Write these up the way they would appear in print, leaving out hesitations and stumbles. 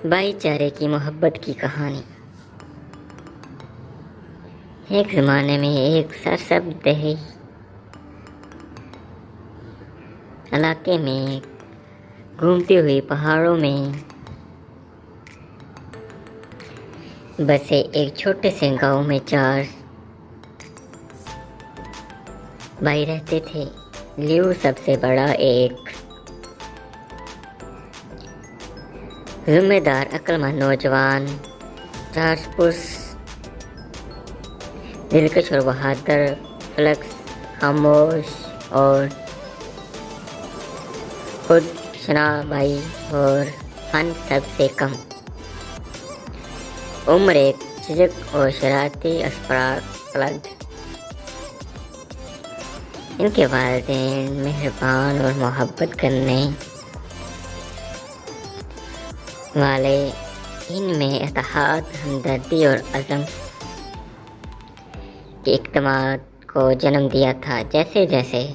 بھائی چارے کی محبت کی کہانی۔ ایک زمانے میں ایک سرسبز دیہی علاقے میں گھومتی ہوئی پہاڑوں میں بسے ایک چھوٹے سے گاؤں میں 4 بھائی رہتے تھے۔ لیو سب سے بڑا، ایک ذمہ دار عقل مند نوجوان، چارلس دلکش اور بہادر، فیلکس خاموش اور خود شناس بھائی، اور ہن سب سے کم عمر، ایک جھجک اور شرارتی اسپراگلڈ۔ ان کے والدین مہربان اور محبت کرنے والے، ان میں اتحاد، ہمدردی اور عزم کے اقدامات کو جنم دیا تھا۔ جیسے جیسے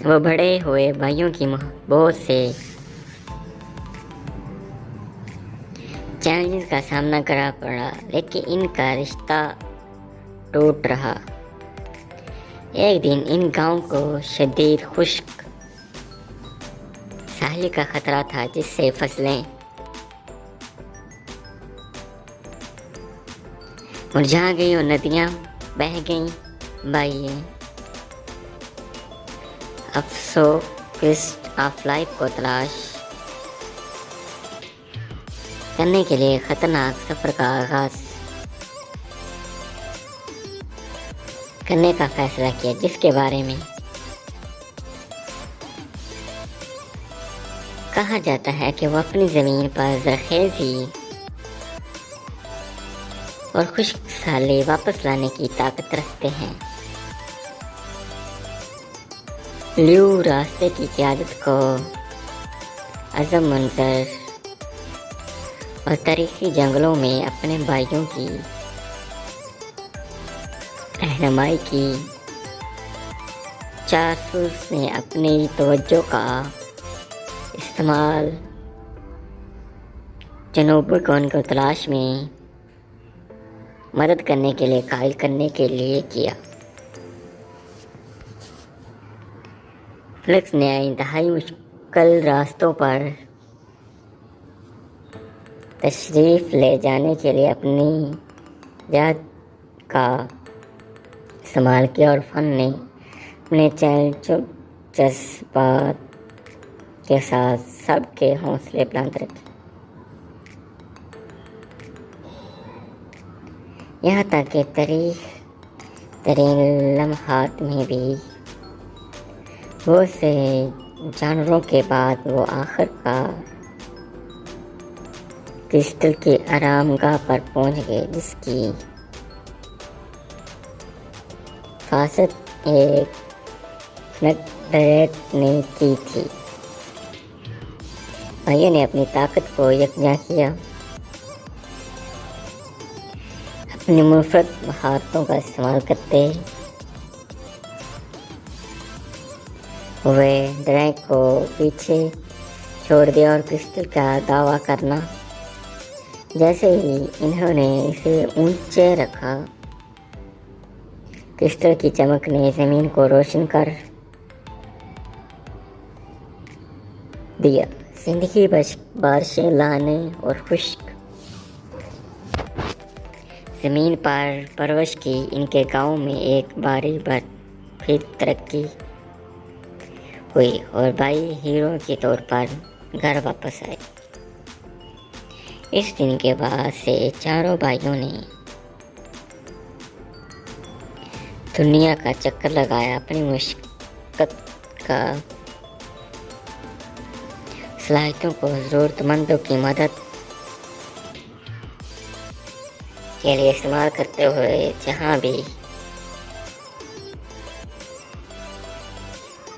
وہ بڑے ہوئے، بھائیوں کی بہت سے چیلنجز کا سامنا کرنا پڑا، لیکن ان کا رشتہ ٹوٹ رہا۔ ایک دن ان گاؤں کو شدید خشک سالی کا خطرہ تھا، جس سے فصلیں مرجھا گئی اور ندیاں بہہ گئیں۔ بھائی افسوس آف لائف کو تلاش کرنے کے لیے خطرناک سفر کا آغاز کرنے کا فیصلہ کیا، جس کے بارے میں کہا جاتا ہے کہ وہ اپنی زمین پر زرخیزی اور خشک سالی واپس لانے کی طاقت رکھتے ہیں۔ لیو راستے کی قیادت کو عظیم منظر اور تاریخی جنگلوں میں اپنے بھائیوں کی رہنمائی کی۔ چارلس نے اپنی توجہ کا استعمال جنوبی کون کو تلاش میں مدد کرنے کے لیے قائل کرنے کے لیے کیا۔ فیلکس نے انتہائی مشکل راستوں پر تشریف لے جانے کے لیے اپنی ذات کا استعمال کیا، اور فن نے اپنے جذبات کے ساتھ سب کے حوصلے بلند رکھے، یہاں تک کہ تاریخ ترین لمحات میں بھی بہت سے جانوروں کے بعد وہ آخر کار کرسٹل کی آرام گاہ پر پہنچ گئے، جس کی حفاظت ایک فنڈریٹ نے کی تھی۔ بھائیوں نے اپنی طاقت کو یکجا کیا، اپنی منفرد مہارتوں کا استعمال کرتے ہوئے ڈرائنگ کو پیچھے چھوڑ دیا، اور کرسٹل کا دعویٰ کرنا۔ جیسے ہی انہوں نے اسے اونچے رکھا، کرسٹل کی چمک نے زمین کو روشن کر دیا، زندگی بارشیں لانے اور خشک زمین پر پرورش کی۔ ان کے گاؤں میں ایک باری بار پھر ترقی ہوئی، اور بھائی ہیرو کے طور پر گھر واپس آئے۔ اس دن کے بعد سے چاروں بھائیوں نے دنیا کا چکر لگایا، اپنی مشقت کا صلاحیتوں کو ضرورت مندوں کی مدد کے لیے استعمال کرتے ہوئے جہاں بھی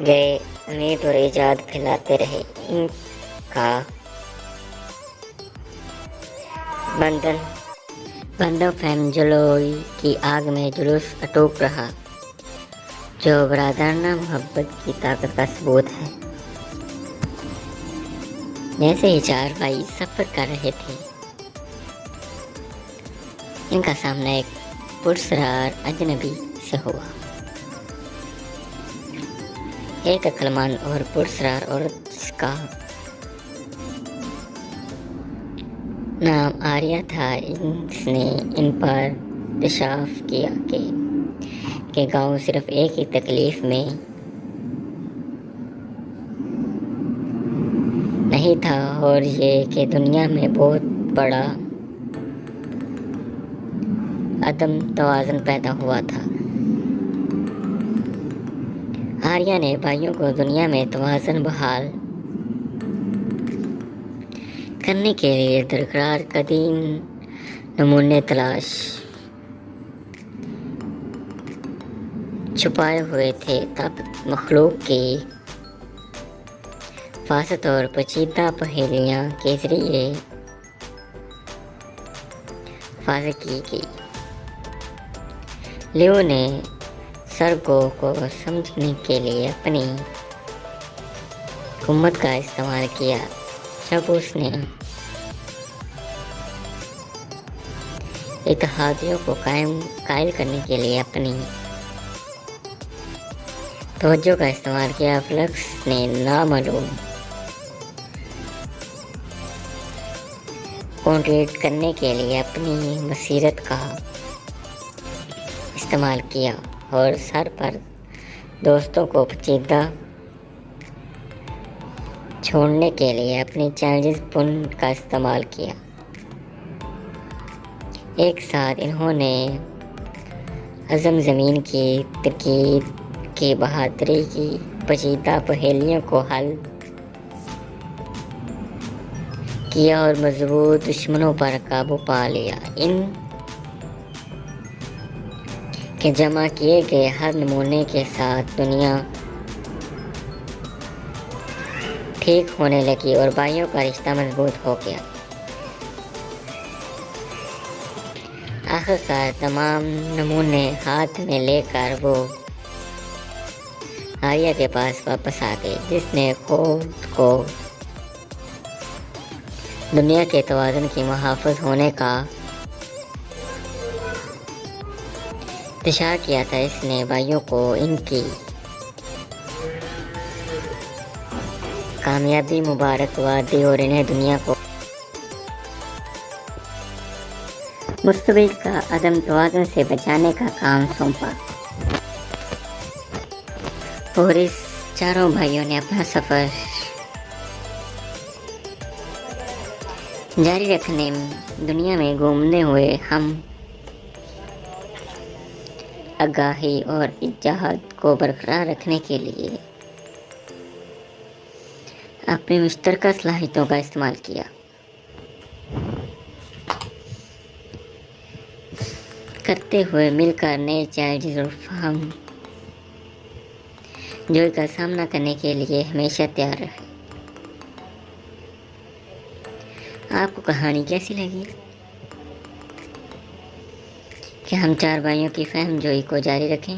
گئے امید اور ایجاد پھیلاتے رہے۔ ان کا بندہ فہم جلوئی کی آگ میں جلوس اٹوٹ رہا، جو برادرانہ محبت کی طاقت کا ثبوت ہے۔ جیسے ہی چار بھائی سفر کر رہے تھے، ان کا سامنا ایک پرسرار اجنبی سے ہوا۔ ایک عقلمند اور پرسرار عورت جس کا نام آریہ تھا، اس نے ان پر انکشاف کیا کہ گاؤں صرف ایک ہی تکلیف میں نہیں تھا، اور یہ کہ دنیا میں بہت بڑا عدم توازن پیدا ہوا تھا۔ آریہ نے بھائیوں کو دنیا میں توازن بحال کرنے کے لیے درکار قدیم نمونے تلاش چھپائے ہوئے تھے، تب مخلوق کی فاسد اور پیچیدہ پہیلیاں کے ذریعے فازکی کی۔ لیو نے سرگو کو سمجھنے کے لیے اپنی حکمت کا استعمال کیا، جب اس نے اتحادیوں کو قائل کرنے کے لیے اپنی توجہ کا استعمال کیا۔ فلکس نے نامعلوم کانٹیکٹ کرنے کے لیے اپنی بصیرت کا استعمال کیا اور سر پر دوستوں کو پیچیدہ چھوڑنے کے لیے اپنی چیلنجز پن کا استعمال کیا۔ ایک ساتھ انہوں نے عظم زمین کی ترکیب کی بہادری کی پیچیدہ پہیلیوں کو حل کیا اور مضبوط دشمنوں پر قابو پا لیا۔ ان کے جمع کیے گئے ہر نمونے کے ساتھ دنیا ٹھیک ہونے لگی اور بھائیوں کا رشتہ مضبوط ہو گیا۔ آخرکار تمام نمونے ہاتھ میں لے کر وہ آریہ کے پاس واپس آ گئے، جس نے خود کو دنیا کے توازن کی محافظ ہونے کا انتشار کیا تھا۔ اس نے بھائیوں کو ان کی کامیابی مبارکباد دی اور انہیں دنیا کو مستقبل کا عدم توازن سے بچانے کا کام سونپا، اور اس چاروں بھائیوں نے اپنا سفر جاری رکھنے، دنیا میں گھومنے ہوئے ہم آگاہی اور اتحاد کو برقرار رکھنے کے لیے اپنی مشترکہ صلاحیتوں کا استعمال کیا۔ کرتے ہوئے مل کر نئے چیلنجز اور فہم جوئی کا سامنا کرنے کے لیے ہمیشہ تیار رہے۔ آپ کو کہانی کیسی لگی؟ کہ ہم چار بھائیوں کی فہم جوئی کو جاری رکھیں؟